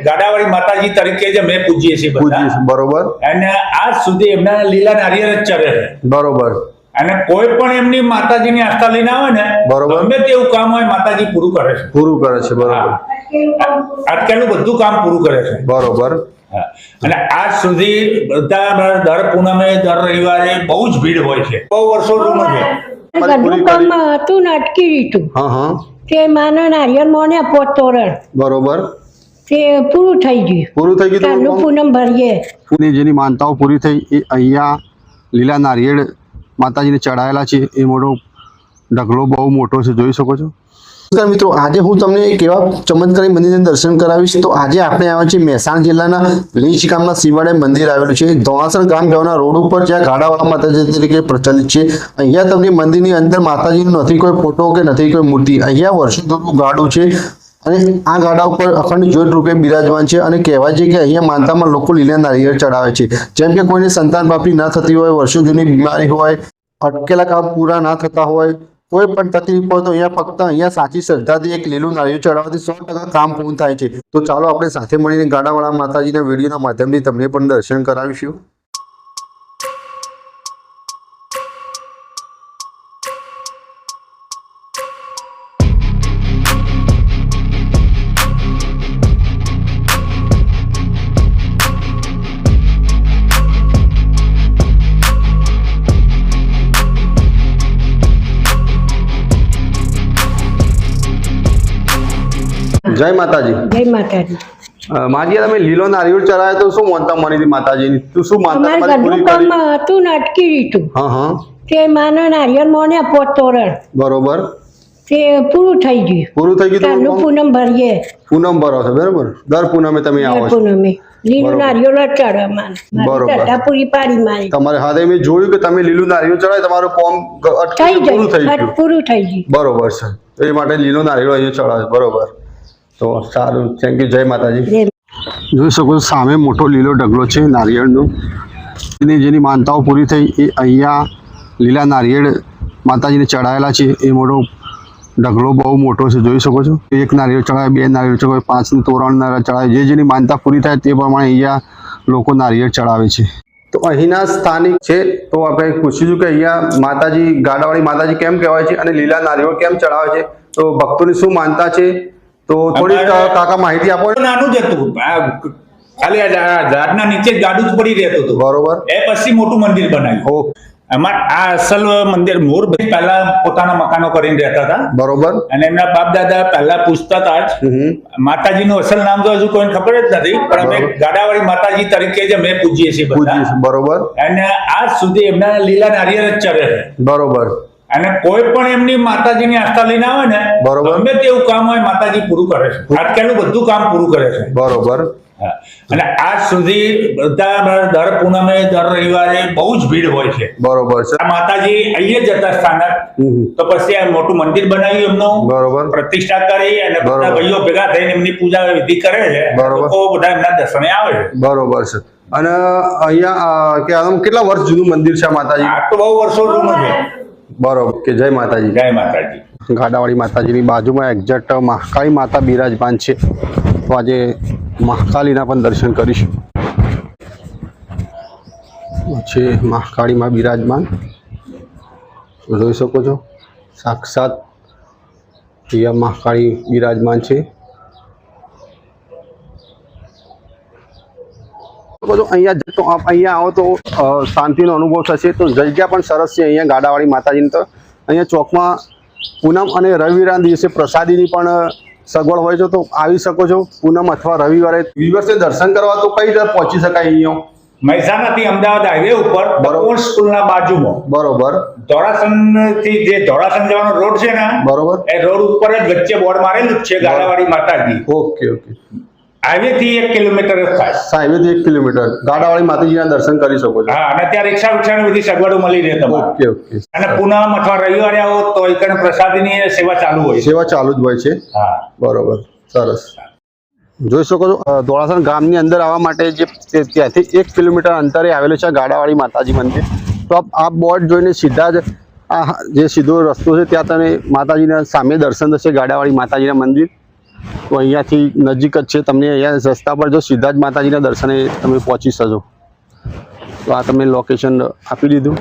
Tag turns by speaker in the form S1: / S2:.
S1: ગાડાવાળી માતાજી તરીકે જ અમે પૂજીએ છીએ બધા.
S2: બરોબર.
S1: અને આજ સુધી એમના લીલા નારિયેળ જ ચડે છે.
S2: બરોબર.
S1: અને કોઈ પણ એમની માતાજીની આસ્થા લઈને આવે ને,
S2: બરોબર,
S1: ગમે તેવું કામ હોય માતાજી પૂરું કરે છે.
S2: પૂરું કરે છે. બરોબર.
S1: અટકેલું બધું કામ પૂરું કરે છે.
S2: બરોબર.
S1: અને આજ સુધી બધા દર પૂનમે દર રવિવારે બહુ જ ભીડ હોય છે. બહુ વર્ષો જૂનું છે.
S3: બધું કામ હતું ને અટકી દીધું.
S2: હા હા.
S3: તે માનો નારિયેળ મોને પોત તોરણ.
S2: બરોબર.
S3: તે પૂરું થઈ ગયું.
S2: પૂરું થઈ ગયું.
S3: ચાલુ પૂનમ ભરીએ.
S2: જેની માનતાઓ પૂરી થઈ એ અહીંયા લીલા નારિયેળ માતાજીને ચડાયેલા છે. એ મોટો ઢગલો બહુ મોટો છે, જોઈ શકો છો. નમસ્કાર મિત્રો, આજે હું તમને એક એવા ચમત્કારી મંદિરના દર્શન કરાવીશ. તો આજે આપણે આવ્યા છીએ મહેસાણા જિલ્લાના લીંચ ગામના શિવાલય મંદિર આવેલું છે ધોળાસણ ગામ જવાના રોડ ઉપર, જ્યાં ગાડાવાળા માતાજી તરીકે પ્રચલિત છે. અહીંયા તમને મંદિરની અંદર માતાજીનું નથી કોઈ ફોટો કે નથી કોઈ મૂર્તિ. અહીંયા વર્ષો જૂનું ગાડું છે અને આ ગાડા ઉપર અખંડ જ્યોત રૂપે બિરાજમાન છે. અને કહેવાય છે કે અહીંયા માનતામાં લોકો લીલા નારિયેળ ચડાવે છે. જેમ કે કોઈને સંતાન પ્રાપ્તિ ના થતી હોય, વર્ષો જૂની બીમારી હોય, અટકેલા કામ પૂરા ના થતા હોય, કોઈ પણ તકલીફ હોય, તો અહીંયા ફક્ત અહીંયા સાચી શ્રદ્ધાથી એક લીલું નારિયેળ ચડાવવાથી 100% કામ પૂર્ણ થાય છે. તો ચાલો આપણે સાથે મળીને ગાડાવાળા માતાજીના વિડીયોના માધ્યમથી તમને પણ દર્શન કરાવીશું. જય માતાજી.
S3: જય માતાજી.
S2: માજી, તમે લીલો નારિયેળ ચડાવ્યો તો શું માનતા મની હતી માતાજીની? તું શું માનતા
S3: બધું કામ હતું ને અટકી દીધું.
S2: હા હા.
S3: તે માનો નારિયેળ મોને પોત તોરણ.
S2: બરોબર.
S3: તે પૂરું થઈ ગયું.
S2: પૂરું થઈ ગયું.
S3: ચાલુ પૂનમ ભરીએ.
S2: પૂનમ ભરો છો, બરોબર. દર પૂનમે તમે આવો છો.
S3: પૂનમે લીલું નારિયેળ જ ચડવા માન.
S2: બરોબર.
S3: શ્રદ્ધા પૂરી પાડી મારી.
S2: તમારે હાથે મેં જોયું કે તમે લીલું નારિયેળ ચડાય, તમારું કોમ
S3: થઈ
S2: પૂરું થઈ
S3: જાય.
S2: ગયું.
S3: પૂરું થઈ ગયું.
S2: બરોબર છે. એ માટે લીલો નારિયેળ અહીંયા ચડાવે. બરોબર. તો સારું, થેન્ક યુ. જય માતાજી. જોઈ શકો છો સામે મોટો લીલો ઢગલો છે નારિયેળનો. જેની માનતાઓ પૂરી થઈ એ અહીંયા લીલા નારિયેળ માતાજીને ચડાયેલા છે. એ મોટો ઢગલો બહુ મોટો છે, જોઈ શકો છો. એક નારિયેળ ચડાવે, બે નારિયેળ ચડાવે, 5 તોરણ નારિયેળ ચડાવે. જેની માનતા પૂરી થાય તે પ્રમાણે અહીંયા લોકો નારિયેળ ચડાવે છે. તો અહીંના સ્થાનિક છે, તો આપણે પૂછીશું કે અહીંયા માતાજી ગાડાવાળી માતાજી કેમ કહેવાય છે અને લીલા નારિયેળ કેમ ચડાવે છે, તો ભક્તોની શું માનતા છે, તો થોડી કાકા માહિતી આપો.
S1: નાનું જ હતું, ખાલી ઝાડના નીચે જ ગાડું જ પડી રહેતું હતું.
S2: બરોબર.
S1: એ પછી મોટું મંદિર બનાવ્યું. એમાં આ અસલ મંદિર મોર પહેલા પોતાના મકાનો કરીને રહેતા હતા. બરોબર. અને એમના બાપ દાદા પહેલા પૂછતા હતા જ. માતાજીનું અસલ નામ તો હજુ કોઈને ખબર જ નથી, પણ અમે ગાડાવાળી માતાજી તરીકે જ અમે પૂજીએ છીએ બધા. બરોબર. અને આજ સુધી એમના લીલા નારિયેળ જ ચડે છે. બરોબર. અને કોઈ પણ એમની માતાજીની આસ્થા લઈને આવે ને, ગમે તેવું કામ હોય માતાજી પૂરું કરે છે. અટકેલું બધું કામ પૂરું કરે છે. બરોબર. અને આજ સુધી બધા દર પૂનમે દર રવિવારે બહુ જ ભીડ હોય છે. બરોબર છે. આ માતાજી અહીંયા જ હતા સ્થાનક, તો પછી આ મોટું મંદિર બનાવ્યું એમનું. બરોબર. પ્રતિષ્ઠા કરી અને બધા ભાઈઓ ભેગા થઈને એમની પૂજા વિધિ કરે છે. લોકો બધા એમના દર્શને આવે છે. બરોબર છે. અને અહીંયા કેટલા વર્ષ જૂનું મંદિર છે માતાજી? આ તો બહુ વર્ષો જૂનું છે. બરોબર. કે જય માતાજી. જય માતાજી. ગાડાવાળી માતાજીની બાજુમાં એક્ઝેક્ટ મહાકાળી માતા બિરાજમાન છે. તો આજે મહાકાળીના પણ દર્શન કરીશું. છે મહાકાળીમાં બિરાજમાન, જોઈ શકો છો. સાક્ષાત અહીંયા મહાકાળી બિરાજમાન છે. અહીંયા આવો તો શાંતિનો અનુભવ થશે. તો જગ્યા પણ સરસ છે અહીંયા ગાડાવાળી માતાજીની. તો અહીંયા ચોકમાં પૂનમ અને રવિવારના દિવસે પ્રસાદીની પણ સગવડ હોય છે, તો આવી શકો છો. પૂનમ અથવા રવિવારે દિવસે દર્શન કરવા તો કઈ રીતે પહોંચી શકાય? અહીંયા મહેસાણાથી અમદાવાદ હાઈવે ઉપર બરોબર સ્કૂલના બાજુમાં. બરોબર. ધોળાસણ થી જે ધોળાસણ જવાનો રોડ છે ને, બરોબર, એ રોડ ઉપર જ વચ્ચે બોર્ડ મારેલું જ છે ગાડાવાળી માતાજી. Okay okay. હાઈવે થી 1 કિલોમીટર જ થાય. હાઈવે થી 1 કિલોમીટર ગાડાવાળી માતાજીના દર્શન કરી શકો છો. હા, અને ત્યાં રિક્ષા વિક્ષાની બધી સગવડો મળી રહે તમને. Okay okay. અને પૂનમ અથવા રવિવારે આવો તો એકને પ્રસાદીની સેવા ચાલુ હોય. સેવા ચાલુ જ હોય છે. હા, બરોબર. સરસ. જોઈ શકો છો ધોળાસણ ગામની અંદર આવવા માટે જે ત્યાંથી 1 કિલોમીટર અંતરે આવેલું છે ગાડાવાળી માતાજી મંદિર. તો આ બોર્ડ જોઈને સીધા જ આ જે સીધો રસ્તો છે ત્યાં તને માતાજીના સામે દર્શન થશે ગાડાવાળી માતાજીના મંદિર.
S2: તો અહીંયાથી નજીક જ છે, તમને અહીંયા રસ્તા પર જો સીધા જ માતાજીના દર્શને તમે પહોંચી શકો. તો આ તમે લોકેશન આપી દીધું.